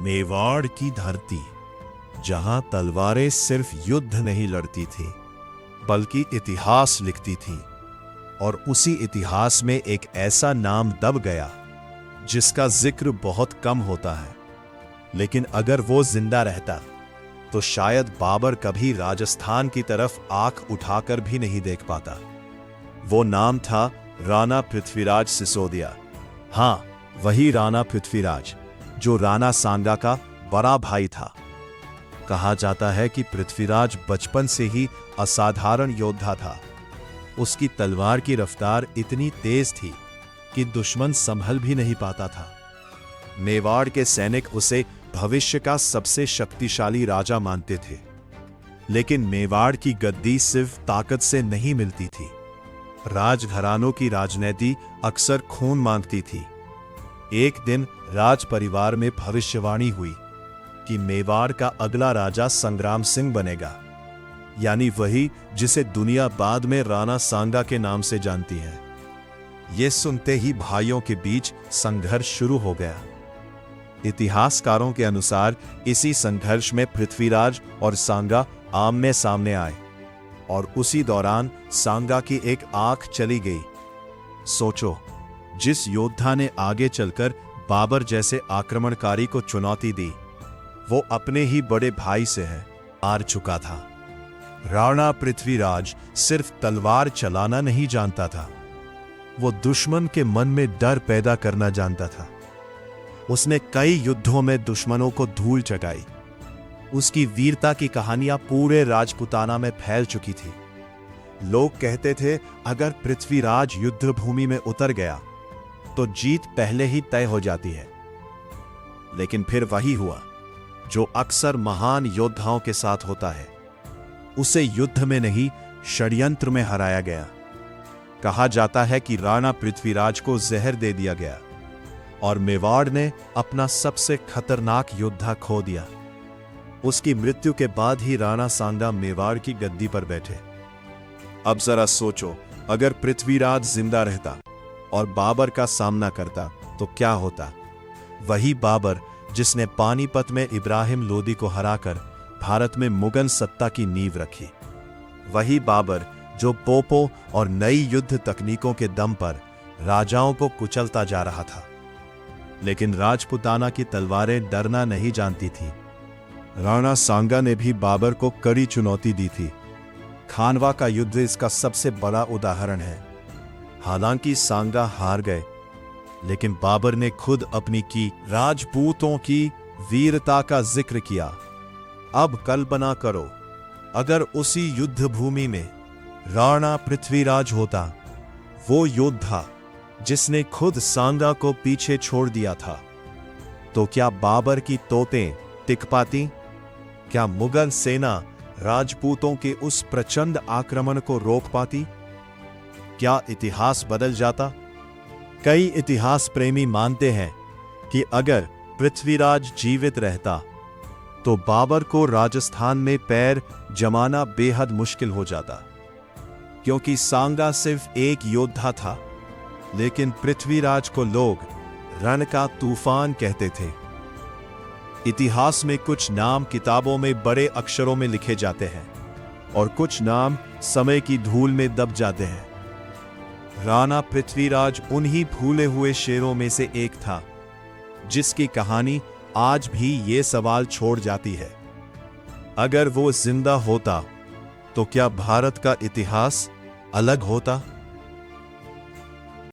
मेवाड़ की धरती, जहां तलवारें सिर्फ युद्ध नहीं लड़ती थी बल्कि इतिहास लिखती थी। और उसी इतिहास में एक ऐसा नाम दब गया जिसका जिक्र बहुत कम होता है, लेकिन अगर वो जिंदा रहता तो शायद बाबर कभी राजस्थान की तरफ आंख उठाकर भी नहीं देख पाता। वो नाम था राणा पृथ्वीराज सिसोदिया। हाँ, वही राणा पृथ्वीराज जो राणा सांगा का बड़ा भाई था। कहा जाता है कि पृथ्वीराज बचपन से ही असाधारण योद्धा था। उसकी तलवार की रफ्तार इतनी तेज थी कि दुश्मन संभल भी नहीं पाता था। मेवाड़ के सैनिक उसे भविष्य का सबसे शक्तिशाली राजा मानते थे, लेकिन मेवाड़ की गद्दी सिर्फ ताकत से नहीं मिलती थी। राजघरानों की राजनीति अक्सर खून मांगती थी। एक दिन राज परिवार में भविष्यवाणी हुई कि मेवाड़ का अगला राजा संग्राम सिंह बनेगा, यानी वही जिसे दुनिया बाद में राणा सांगा के नाम से जानती है। यह सुनते ही भाइयों के बीच संघर्ष शुरू हो गया। इतिहासकारों के अनुसार इसी संघर्ष में पृथ्वीराज और सांगा आमने सामने आए और उसी दौरान सांगा की एक आंख चली गई। सोचो, जिस योद्धा ने आगे चलकर बाबर जैसे आक्रमणकारी को चुनौती दी, वो अपने ही बड़े भाई से हार चुका था। राणा पृथ्वीराज सिर्फ तलवार चलाना नहीं जानता था, वो दुश्मन के मन में डर पैदा करना जानता था। उसने कई युद्धों में दुश्मनों को धूल चटाई। उसकी वीरता की कहानियां पूरे राजपुताना में फैल चुकी थी। लोग कहते थे, अगर पृथ्वीराज युद्ध भूमि में उतर गया तो जीत पहले ही तय हो जाती है। लेकिन फिर वही हुआ जो अक्सर महान योद्धाओं के साथ होता है। उसे युद्ध में नहीं, षड्यंत्र में हराया गया। कहा जाता है कि राणा पृथ्वीराज को जहर दे दिया गया और मेवाड़ ने अपना सबसे खतरनाक योद्धा खो दिया। उसकी मृत्यु के बाद ही राणा सांगा मेवाड़ की गद्दी पर बैठे। अब जरा सोचो, अगर पृथ्वीराज जिंदा रहता और बाबर का सामना करता तो क्या होता? वही बाबर जिसने पानीपत में इब्राहिम लोदी को हराकर भारत में मुगल सत्ता की नींव रखी। वही बाबर जो पोपों और नई युद्ध तकनीकों के दम पर राजाओं को कुचलता जा रहा था। लेकिन राजपुताना की तलवारें डरना नहीं जानती थी। राणा सांगा ने भी बाबर को कड़ी चुनौती दी थी। खानवा का युद्ध इसका सबसे बड़ा उदाहरण है। हालांकि सांगा हार गए, लेकिन बाबर ने खुद अपनी की राजपूतों की वीरता का जिक्र किया। अब कल्पना करो, अगर उसी युद्ध भूमि में राणा पृथ्वीराज होता, वो योद्धा जिसने खुद सांगा को पीछे छोड़ दिया था, तो क्या बाबर की तोपें टिक पाती? क्या मुगल सेना राजपूतों के उस प्रचंड आक्रमण को रोक पाती? क्या इतिहास बदल जाता? कई इतिहास प्रेमी मानते हैं कि अगर पृथ्वीराज जीवित रहता तो बाबर को राजस्थान में पैर जमाना बेहद मुश्किल हो जाता, क्योंकि सांगा सिर्फ एक योद्धा था, लेकिन पृथ्वीराज को लोग रण का तूफान कहते थे। इतिहास में कुछ नाम किताबों में बड़े अक्षरों में लिखे जाते हैं और कुछ नाम समय की धूल में दब जाते हैं। राणा पृथ्वीराज उन्हीं भूले हुए शेरों में से एक था, जिसकी कहानी आज भी ये सवाल छोड़ जाती है, अगर वो जिंदा होता तो क्या भारत का इतिहास अलग होता?